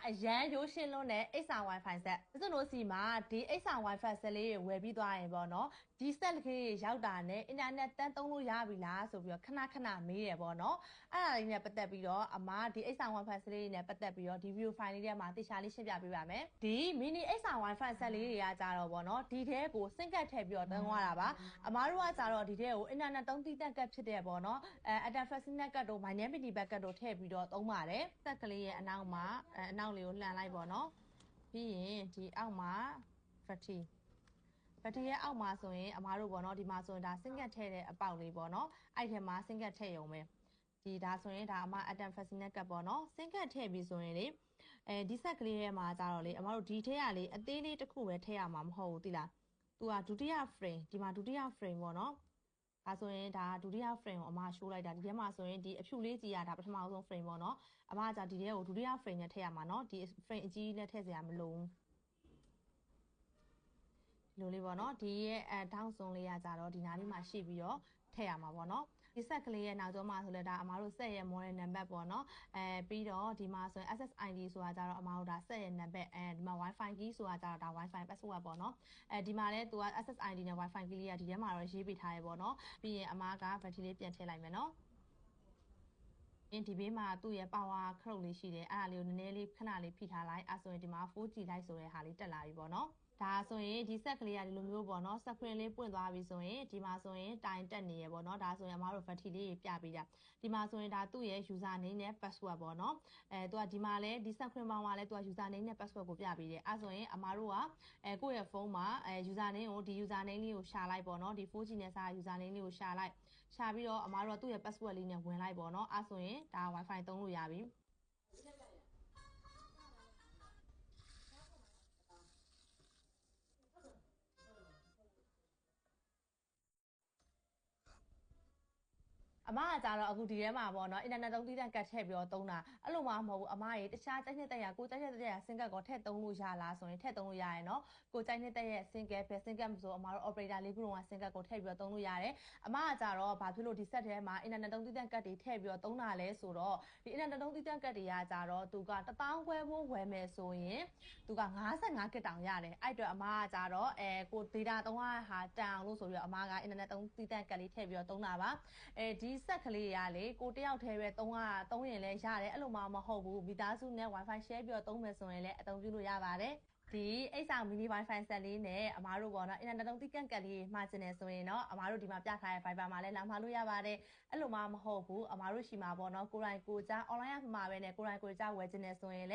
အရန်ရိုးရှင်းလွန်းတဲ့အိတ်ဆောင် Wi-Fi ဆက်။ကျွန်တော်စီမှာဒီအိတ်ဆောင် Wi-Fi ဆက်လေးတွေဝယ်ပြီးသွားရင်ပေါ့နော်။ဒီဆက်ကလေးရောက်တာနဲ့အင်တာနက်တန်းသုံးလို့ရပြီလားဆိုပြီးတော့ခဏမေးတယ်ပေါ့နော်။အဲ့ဒါလေးနဲ့ပတ်သက်ပြီးတော့အမဒီအိတ်ဆောင် Wi-Fi ဆက်လေးတွေနဲ့ပတ်သက်ပြီးတော့ဒီ video file လေးထဲမှာတေချာလေးရှင်းပြပေးပါမယ်။ဒီ mini အိတ်ဆောင် Wi-Fi ဆက်လေးတွေကကြတော့ပေါ့နော်။ဒီထဲကိုစင်ကတ်ထည့်ပြီးတော့သုံးရတာပါ။အမတို့ကကြတော့ဒီထဲကိုအင်တာနက်သုံးသီးသန့်ကတ်ဖြစ်တဲ့ပေါ့နော်။အတန်ဖက်စနက်ကတ်တို့ mynet mini back ကတ်တို့ထည့်ပြီးတော့သုံးပါတယ်။ဆက်ကလေးရဲ့အနောက်မှာအနောက်လေးကိုလှန်လိုက်ပေါ့နော်ပြီးရင်ဒီအောက်မှာ fatty ရဲ့အောက်မှာဆိုရင်အမားတို့ပေါ့နော်ဒီမှာဆိုရင်ဒါစင်ကတ်ထည့်တဲ့အပေါက်လေးပေါ့နော်အဲ့ထဲမှာစင်ကတ်ထည့်ရုံပဲဒီဒါဆိုရင်ဒါအမအတန်ဖက်စနက်ကတ်ပေါ့နော်စင်ကတ်ထည့်ပြီးဆိုရင်လေဒီဆက်ကလေးထဲမှာကြတော့လေအမတို့ဒီထဲကလေအသေးလေးတစ်ခုပဲထည့်ရမှာမဟုတ်ဘူးသိလားသူကဒုတိယ frame ဒီမှာဒုတိယ frame ပေါ့နော်ဒါဆိုရင်ဒါဒုတိယ frame ကိုအမရှိုးလိုက်တာဒီထဲမှာဆိုရင်ဒီအဖြူလေးကြီးရတာပထမဆုံး frame ပေါ့နော်အမကဒီထဲကိုဒုတိယ frame နဲ့ထည့်ရမှာเนาะဒီ frame အကြီးနဲ့ထည့်စရာမလိုဘူးဒီလိုလေးပေါ့နော်ဒီရဲ့ထောင်းစုံလေးကကြတော့ဒီနားလေးမှာရှိပြီးတော့ထည့်ရမှာပေါ့နော်ဒီဆက်ကလေးရဲ့နောက်ကျောမှာဆိုလဲဒါအမတို့ဆက်ရဲ့ model number ပေါ့နော်ပြီးတော့ဒီမှာဆိုရင် SSID ဆိုတာကြတော့အမတို့ဒါဆက်ရဲ့ number ဒီမှာ Wi-Fi key ဆိုတာကြတော့ဒါ Wi-Fi password ပေါ့နော်ဒီမှာလဲသူက SSID နဲ့ Wi-Fi key လေးကဒီထဲမှာတော့ရေးပေးထားရပေါ့နော်ပြီးရင်အမက battery လေးပြန်ထည့်လိုက်မယ်နော်ဒီဘေးမှာသူ့ရဲ့ power ခရုတ်လေးရှိတယ်အဲ့ဒါလေးကိုနည်းနည်းလေးခဏလေးဖိထားလိုက်အဲ့ဆိုရင်ဒီမှာ 4G လိုက်ဆိုတဲ့ဟာလေးတက်လာပြီပေါ့နော်ဒါဆိုရင်ဒီဆက်ကလေးကဒီလိုမျိုးပေါ့နော်ဆက်ခွင်းလေးပွင့်သွားပြီဆိုရင်ဒီမှာဆိုရင်တိုင်တက်နေရပေါ့နော်ဒါဆိုရင်အမတို့ battery လေးပြပေးတာဒီမှာဆိုရင်ဒါသူ့ရဲ့ user name နဲ့ password ပေါ့နော်သူကဒီမှာလဲဒီဆက်ခွင်းပေါင်းကလဲသူက user name နဲ့ password ကိုပြပေးတယ်အဲ့ဆိုရင်အမတို့ကကိုယ့်ရဲ့ဖုန်းမှာuser name ကိုဒီ user name လေးကိုရှာလိုက်ပေါ့နော်ဒီ 4G နဲ့စာ user name လေးကိုရှာလိုက်ရှာပြီးတော့အမတို့ကသူ့ရဲ့ password လေးနဲ့ဝင်လိုက်ပေါ့နော်အဲ့ဆိုရင်ဒါ Wi-Fi သုံးလို့ရပြီအမကကြတော့အခုဒီထဲမှာပေါ့နော်အင်တာနက်သုံးသီးသန့်ကတ်ထည့်ပြီးတော့သုံးတာအဲ့လိုမှမဟုတ်ဘူးအမရေတခြားတိုက်နှစ်တက်ရကိုတိုက်နှစ်တက်ရစင်ကတ်ကိုထည့်သုံးလို့ရလားဆိုရင်ထည့်သုံးလို့ရရနော်ကိုတိုက်နှစ်တက်ရစင်ကတ်ပဲစင်ကတ်မဆိုအမတို့ operator လေးခုလုံးကစင်ကတ်ကိုထည့်ပြီးတော့သုံးလို့ရတယ်အမကကြတော့ဘာဖြစ်လို့ဒီဆက်ထဲမှာအင်တာနက်သုံးသီးသန့်ကတ်တွေထည့်ပြီးတော့သုံးတာလဲဆိုတော့ဒီအင်တာနက်သုံးသီးသန့်ကတ်တွေကကြတော့သူက1000ခွဲဖို့ဝယ်မယ်ဆိုရင်သူက55 gig တောင်ရတယ်အဲ့အတွက်အမကကြတော့ကို data သုံးရဟာတန်အောင်လို့ဆိုပြီးတော့အမကအင်တာနက်သုံးသီးသန့်ကတ်လေးထည့်ပြီးတော့သုံးတာပါဒီဆက်ကလေးရလေကိုတယောက်တည်းပဲသုံးရင်လည်းရတယ်အဲ့လိုမှမဟုတ်ဘူးမိသားစုနဲ့ Wi-Fi share ပြီးတော့သုံးမယ်ဆိုရင်လည်းအသုံးပြုလို့ရပါတယ်ဒီအိတ်ဆောင် mini Wi-Fi ဆက်လေးနဲ့အမားတို့ပေါ့နော်အင်တာနက်သုံးသီးကတ်လေးမှာကျင်နေဆိုရင်တော့အမားတို့ဒီမှာပြထားတဲ့ Viber မှာလည်းလာမှာလို့ရပါတယ်အဲ့လိုမှမဟုတ်ဘူးအမားတို့ရှိမှာပေါ့နော်ကိုယ်တိုင်ကိုကြား online မှာပဲနဲ့ကိုယ်တိုင်ကိုကြားဝယ်ကျင်နေဆိုရင်